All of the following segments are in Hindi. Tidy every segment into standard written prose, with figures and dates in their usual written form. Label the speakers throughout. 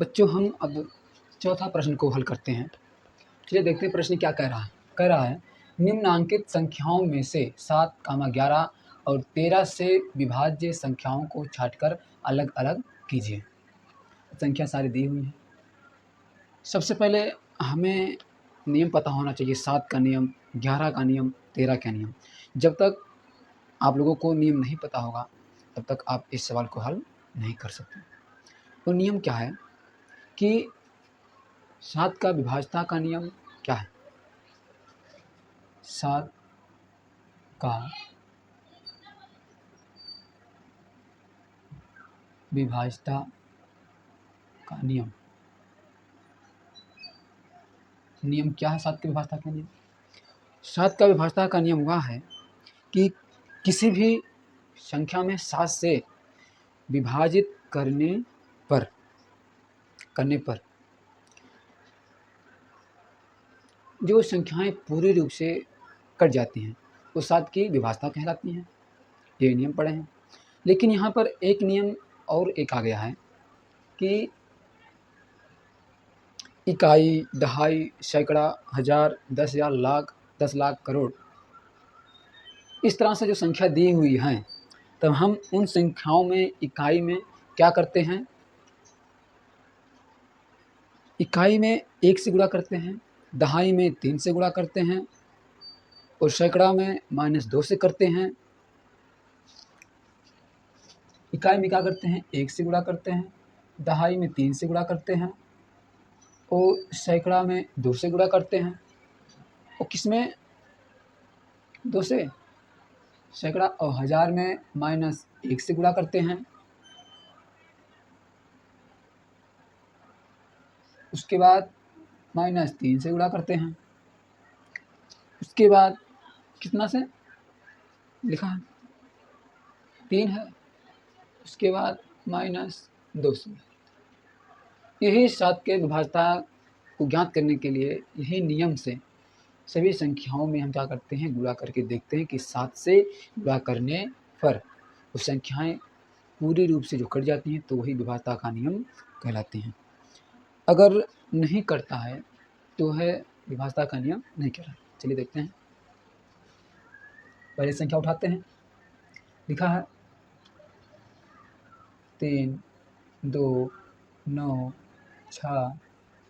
Speaker 1: बच्चों, हम अब चौथा प्रश्न को हल करते हैं। चलिए देखते हैं प्रश्न क्या कह रहा है। कह रहा है निम्नांकित संख्याओं में से 7, 11 और 13 से विभाज्य संख्याओं को छांटकर अलग अलग कीजिए। संख्या सारी दी हुई है। सबसे पहले हमें नियम पता होना चाहिए। 7 का नियम, 11 का नियम, 13 का नियम। जब तक आप लोगों को नियम नहीं पता होगा तब तक आप इस सवाल को हल नहीं कर सकते। तो नियम क्या है कि 7 का विभाज्यता का नियम क्या है? 7 का विभाज्यता का नियम क्या है? 7 की विभाज्यता का नियम, 7 का विभाज्यता का नियम वह है कि किसी भी संख्या में 7 से विभाजित करने पर जो संख्याएं पूरी रूप से कट जाती हैं वो 7 की विभाज्यता कहलाती हैं। ये नियम पढ़े हैं। लेकिन यहाँ पर एक नियम और एक आ गया है कि इकाई, दहाई, सैकड़ा, हज़ार, 10,000, लाख, 10 लाख, करोड़, इस तरह से जो संख्या दी हुई हैं, तब हम उन संख्याओं में इकाई में क्या करते हैं? इकाई में 1 से गुणा करते हैं, दहाई में 3 से गुणा करते हैं और सैकड़ा में -2 से करते हैं। इकाई में क्या करते हैं? 1 से गुणा करते हैं, दहाई में 3 से गुणा करते हैं और सैकड़ा में 2 से गुणा करते हैं। और किस में 2 से? सैकड़ा और हज़ार में -1 से गुणा करते हैं। उसके बाद -3 से गुणा करते हैं। उसके बाद कितना से लिखा है? 3 है। उसके बाद -2 से। यही 7 के विभाज्यता को ज्ञात करने के लिए यही नियम से सभी संख्याओं में हम क्या करते हैं? गुणा करके देखते हैं कि 7 से गुणा करने पर वो संख्याएं पूरी रूप से जो कट जाती हैं तो वही विभाज्यता का नियम कहलाती हैं। अगर नहीं करता है तो है विभाज्यता का नियम नहीं कहलाता। चलिए देखते हैं। पहले संख्या उठाते हैं। लिखा है 3, 2, 9, 6,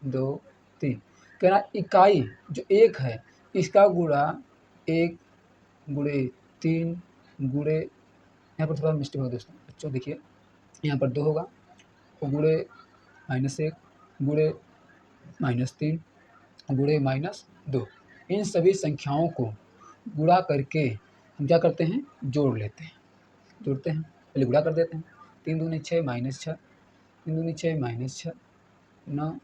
Speaker 1: 2, 3। कह रहा इकाई जो 1 है इसका गुणा 1 गुणे 3 गुणे, यहाँ पर थोड़ा मिस्टेक होगा दोस्तों। बच्चों देखिए, यहाँ पर 2 होगा और गुणे -1 गुणे -3 गुणे -2। इन सभी संख्याओं को गुणा करके हम क्या करते हैं? जोड़ लेते हैं। जोड़ते हैं, पहले गुणा कर देते हैं। 3 दूनी 6 -6, 3 दूनी 6 -6, 9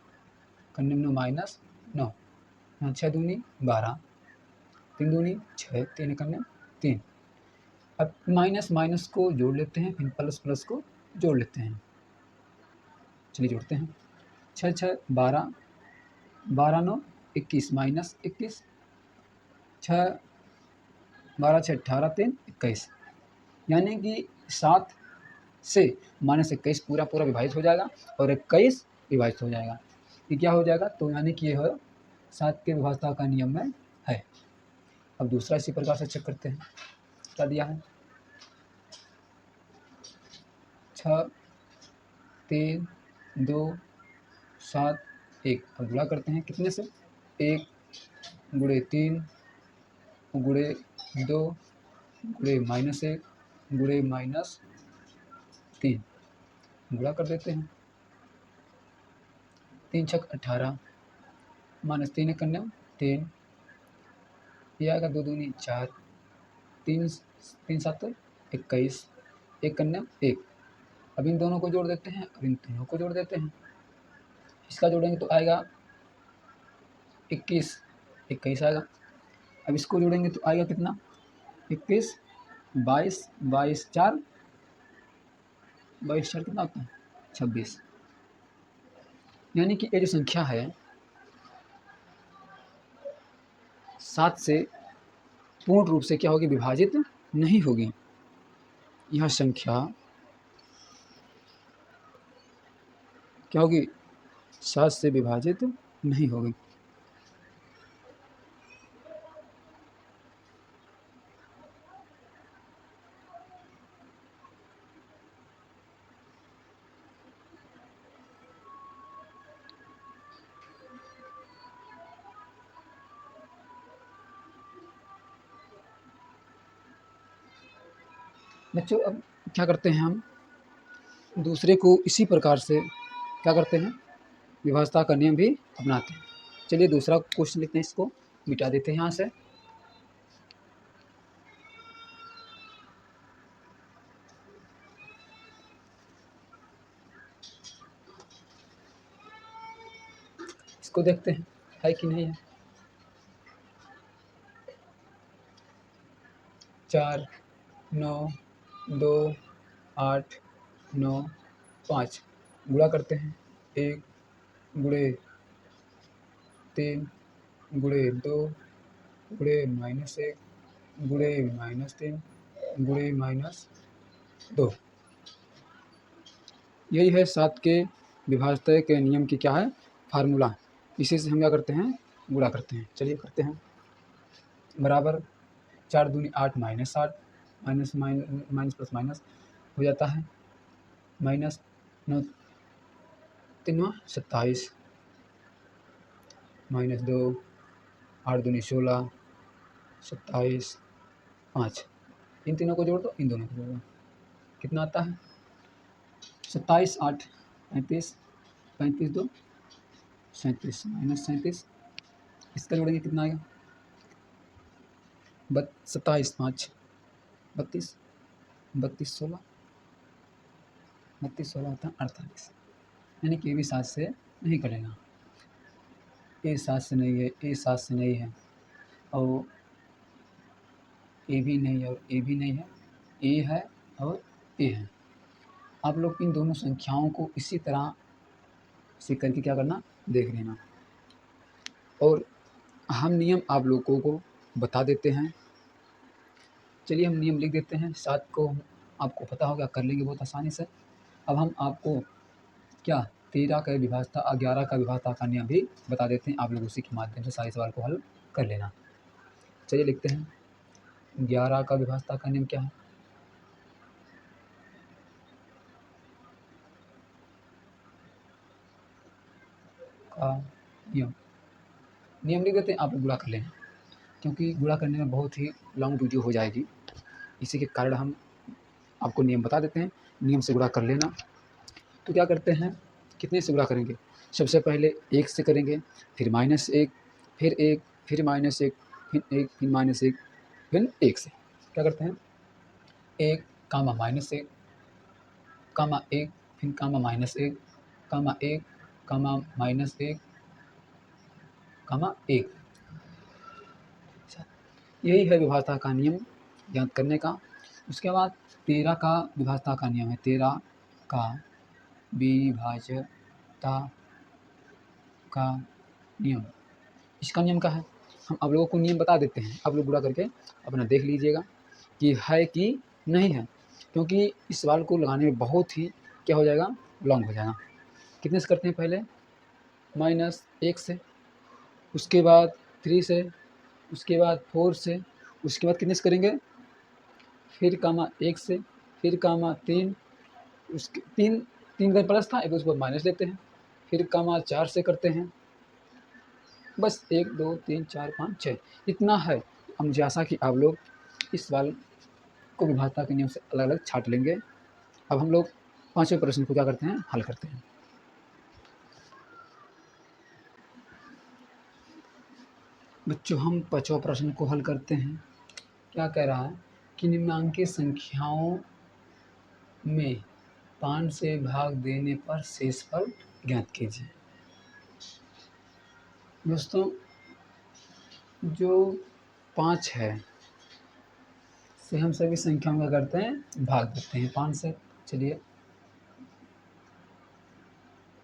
Speaker 1: करने में -9, यहाँ 6 दूनी 12, 3 दूनी 6, 3 करने 3। अब माइनस माइनस को जोड़ लेते हैं, फिर प्लस प्लस को जोड़ लेते हैं। चलिए जोड़ते हैं। 6 6 12, 12 9 21, -21, 6 12 6 18, 3 21। यानी कि 7 से -21 पूरा पूरा विभाजित हो जाएगा और 21 विभाजित हो जाएगा। ये क्या हो जाएगा? तो यानी कि यह 7 के विभाज्यता का नियम में है। अब दूसरा इसी प्रकार से चेक करते हैं। क्या दिया है? 6 3 2 7 1। अब गुणा करते हैं कितने से? 1 गुणे 3 गुणे 2 गुणे -1 गुणे -3। गुणा कर देते हैं। 3 छक 18, -3 करने 3, ये आएगा 2 दूनी 4, 3 3 7 21, 1 करने 1। अब इन दोनों को जोड़ देते हैं, अब इन तीनों को जोड़ देते हैं। इसका जोड़ेंगे तो आएगा 21, 21 आएगा। अब इसको जोड़ेंगे तो आएगा कितना? 21, 22, 22 4, 22 4 कितना होता है? 26। यानी कि ये जो संख्या है 7 से पूर्ण रूप से क्या होगी? विभाजित नहीं होगी। यह संख्या क्या होगी? 7 से विभाजित नहीं होगी। बच्चों अब क्या करते हैं, हम दूसरे को इसी प्रकार से क्या करते हैं, विभाजता का नियम भी अपनाते हैं। चलिए दूसरा क्वेश्चन लिखते हैं, इसको मिटा देते हैं यहाँ से। इसको देखते हैं है कि नहीं है। 4 9 2 8 9 5 गुणा करते हैं। 1 गुणे 3 गुणे 2 गुणे -1 गुणे -3 गुणे -2। यही है 7 के विभाजता के नियम की क्या है, फार्मूला। इसी से हम क्या करते हैं, गुणा करते हैं। चलिए करते हैं। बराबर 4 दूनी 8 -8 माइनस माइनस प्लस माइनस हो जाता है, माइनस 9 3 27 -2 8 दूनी 16 27 5। इन तीनों को जोड़ दो, इन दोनों को जोड़ दो, कितना आता है 27 8 35 35 2 37 -37। इसका जोड़ेंगे कितना आएगा 27 5 32 32 16 32 16 होता है 48। यानी कि ये भी 7 से नहीं कटेगा। ए 7 से नहीं है, ए 7 से नहीं है, और ए भी नहीं है, और ए भी नहीं है, ए है और ए है। आप लोग इन दोनों संख्याओं को इसी तरह से करके क्या करना, देख लेना। और हम नियम आप लोगों को बता देते हैं। चलिए हम नियम लिख देते हैं। 7 को आपको पता होगा, कर लेंगे बहुत आसानी से। अब हम आपको क्या 13 का विभाजता 11 का विभाजता का नियम भी बता देते हैं। आप लोग उसी के माध्यम से सारे सवाल को हल कर लेना। चलिए लिखते हैं। 11 का विभाजता का नियम क्या है, का नियम लिख देते हैं। आप लोग गुणा कर लेना, क्योंकि गुणा करने में बहुत ही लॉन्ग वीडियो हो जाएगी। इसी के कारण हम आपको नियम बता देते हैं, नियम से गुणा कर लेना। तो क्या करते हैं, कितने से गुणा करेंगे, सबसे पहले 1 से करेंगे, फिर -1, फिर 1, फिर -1, फिर 1, फिर -1, फिर 1 से क्या करते हैं, 1 कामा -1 कामा 1, फिर कामा -1 कामा 1 कामा -1 कामा 1। यही है विभाजता का नियम ज्ञात करने का। उसके बाद 13 का विभाजता का नियम है। 13 का विभाजता का नियम, इसका नियम क्या है, हम आप लोगों को नियम बता देते हैं। आप लोग गुणा करके अपना देख लीजिएगा कि है कि नहीं है, क्योंकि इस सवाल को लगाने में बहुत ही क्या हो जाएगा, लॉन्ग हो जाएगा। कितने से करते हैं, पहले -1 से, उसके बाद 3 से, उसके बाद 4 से, उसके बाद कितने से करेंगे, फिर कामा 1 से, फिर कामा 3, उसके 3 3 का प्लस था, एक उसके बाद माइनस लेते हैं, फिर कामा 4 से करते हैं। बस 1 2 3 4 5 6 इतना है। अब मुझे आशा कि आप लोग इस सवाल को विभाजता के नियम से अलग अलग छाट लेंगे। अब हम लोग 5वें प्रश्न को क्या करते हैं, हल करते हैं। बच्चों हम 5वां प्रश्न को हल करते हैं। क्या कह रहा है कि निम्नांकित संख्याओं में 5 से भाग देने पर शेषफल ज्ञात कीजिए। दोस्तों जो 5 है से हम सभी संख्याओं का करते हैं, भाग देते हैं 5 से। चलिए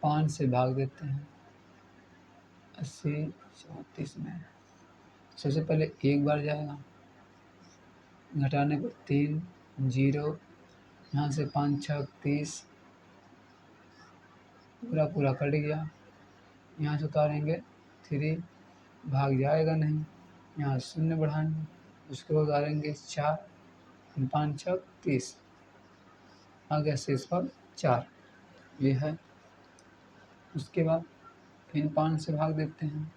Speaker 1: 5 से भाग देते हैं 80 34 में। सबसे पहले एक बार जाएगा, घटाने पर 3 0, यहाँ से 5 6 30, पूरा पूरा कट गया। यहाँ से उतारेंगे 3, भाग जाएगा नहीं, यहाँ 0 बढ़ाएंगे, उसके बाद उतारेंगे 4, 5 6 30, आ गया शेषफल 4, ये है। उसके बाद फिर 5 से भाग देते हैं,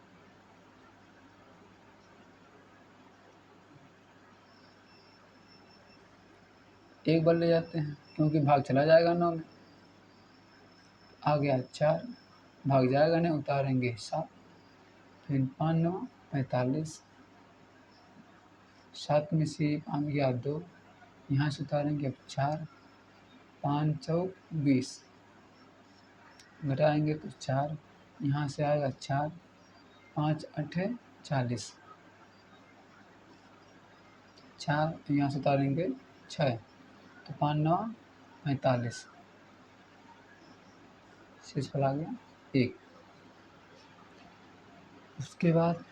Speaker 1: एक बार ले जाते हैं क्योंकि भाग चला जाएगा 9 में, आ गया 4, भाग जाएगा नहीं, उतारेंगे 7, फिर 5 9 45, 7 में से 5 गया 2, यहाँ से उतारेंगे 4, 5 चौक 20, घटाएंगे तो 4, यहाँ से आएगा 4, 5 8 40, 4 यहाँ से उतारेंगे 6, तो 5 9 45, शेषफल आ गया 1। उसके बाद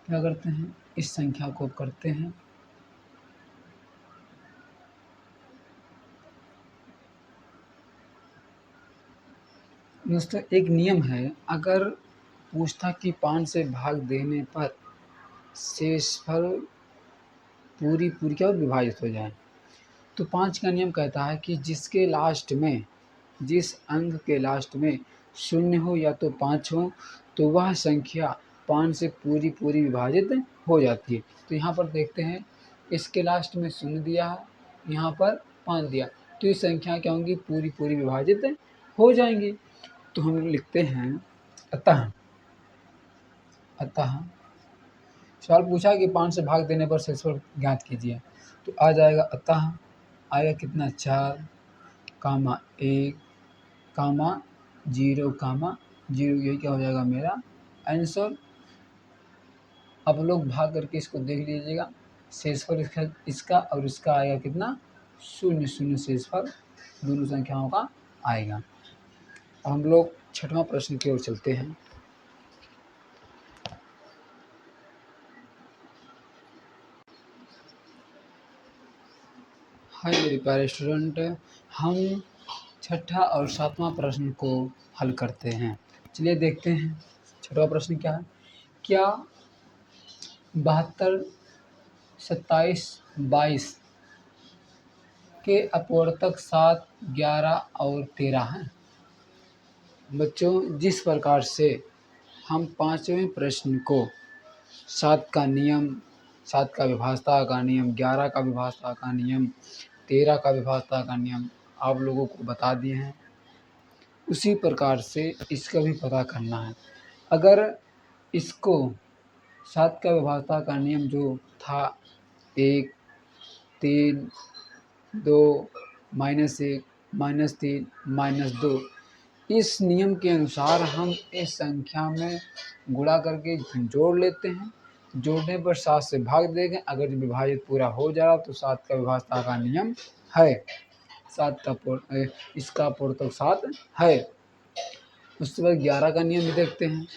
Speaker 1: क्या करते हैं, इस संख्या को करते हैं दोस्तों। एक नियम है, अगर पूछता कि 5 से भाग देने पर शेषफल पूरी क्या विभाजित हो जाए, तो 5 का नियम कहता है कि जिसके लास्ट में, जिस अंक के लास्ट में 0 हो या तो 5 हो, तो वह संख्या 5 से पूरी विभाजित हो जाती है। तो यहाँ पर देखते हैं, इसके लास्ट में 0 दिया है, यहाँ पर 5 दिया, तो ये संख्या क्या होंगी, पूरी विभाजित हो जाएंगी। तो हम लिखते हैं अतः सवाल पूछा कि 5 से भाग देने पर शेषफल ज्ञात कीजिए, तो आ जाएगा अतः, आएगा कितना 4, 1, 0, यही क्या हो जाएगा मेरा आंसर। अब लोग भाग करके इसको देख लीजिएगा, शेषफल इसका और इसका आएगा कितना 0 शेषफल दोनों संख्याओं का आएगा। अब हम लोग 6वां प्रश्न की ओर चलते हैं। हाय मेरे प्यारे स्टूडेंट, हम 6ठा और 7वां प्रश्न को हल करते हैं। चलिए देखते हैं 6वां प्रश्न क्या है। क्या 72, 27, 22 के अपवर्तक 7, 11 और 13 हैं? बच्चों, जिस प्रकार से हम 5वें प्रश्न को 7 का नियम, 7 का विभाज्यता का नियम, 11 का विभाज्यता का नियम, 13 का विभाज्यता का नियम आप लोगों को बता दिए हैं, उसी प्रकार से इसका भी पता करना है। अगर इसको 7 का विभाज्यता का नियम जो था 1, 3, 2, -1, -3, -2, इस नियम के अनुसार हम इस संख्या में गुणा करके जोड़ लेते हैं, जोड़ने पर 7 से भाग देंगे, अगर विभाजित पूरा हो जा रहा तो 7 का विभाज्यता का नियम है, 7 का इसका अपवर्तक 7 है। उसके बाद 11 का नियम भी देखते हैं,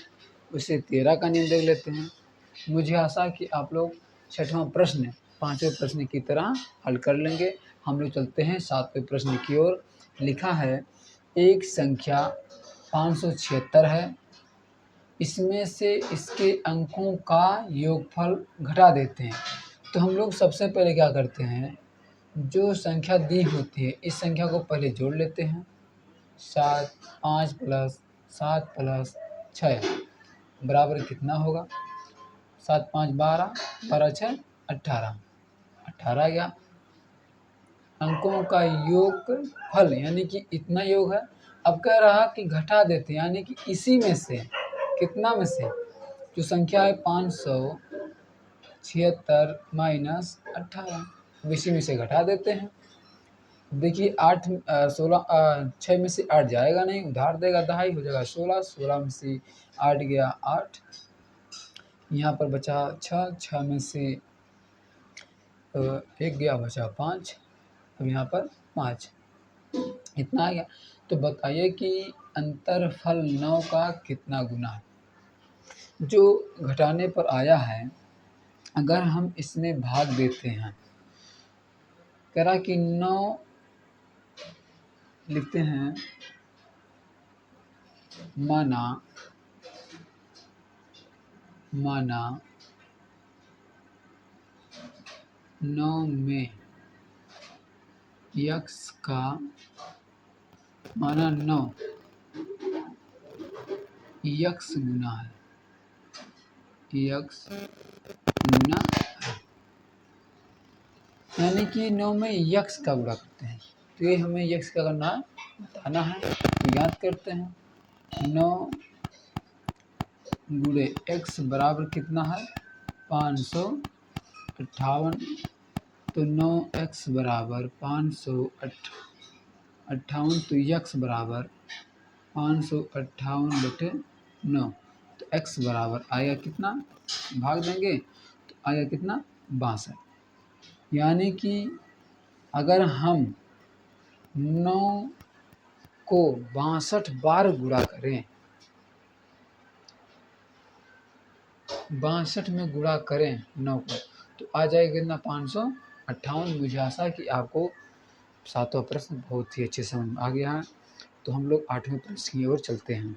Speaker 1: उससे 13 का नियम देख लेते हैं। मुझे आशा कि आप लोग 6वां प्रश्न 5वें प्रश्न की तरह हल कर लेंगे। हम लोग चलते हैं 7वें प्रश्न की ओर। लिखा है, एक संख्या 576 है, इसमें से इसके अंकों का योगफल घटा देते हैं। तो हम लोग सबसे पहले क्या करते हैं, जो संख्या दी होती है इस संख्या को पहले जोड़ लेते हैं। 7 5 + 7 + 6 बराबर कितना होगा, 7 5 12, 12 6 18, 18 गया। अंकों का योगफल यानी कि इतना योग है। अब कह रहा कि घटा देते हैं, यानी कि इसी में से, कितना में से, जो संख्या है 576 - 18, इसी में से घटा देते हैं। देखिए 8 16 6 में से 8 जाएगा नहीं, उधार देगा दहाई, हो जाएगा 16, 16 में से 8 गया 8, यहाँ पर बचा 6, 6 में से 1 गया बचा 5, अब यहाँ पर 5, इतना आ गया। तो बताइए कि अंतरफल 9 का कितना गुना है। जो घटाने पर आया है, अगर हम इसमें भाग देते हैं, कह रहा कि 9 लिखते हैं, माना माना 9 में यक्स का माना 9 यक्स गुना है, यक्स गुना है, यानी कि 9 में यक्स का गुणा करते हैं। तो ये हमें यक्स का करना बताना है, तो याद करते हैं 9 गुणे एक्स बराबर कितना है 558। तो 9x बराबर 558, तो यक्स बराबर 558/9। तो x बराबर आएगा कितना, भाग देंगे तो आएगा कितना 62। यानी कि अगर हम 9 को 62 बार गुणा करें, 62 में गुणा करें 9 को, तो आ जाएगा कितना 558। मुझे आशा है कि आपको सातों प्रश्न बहुत ही अच्छे समझ में आ गया है। तो हम लोग 8वें प्रश्न की ओर चलते हैं।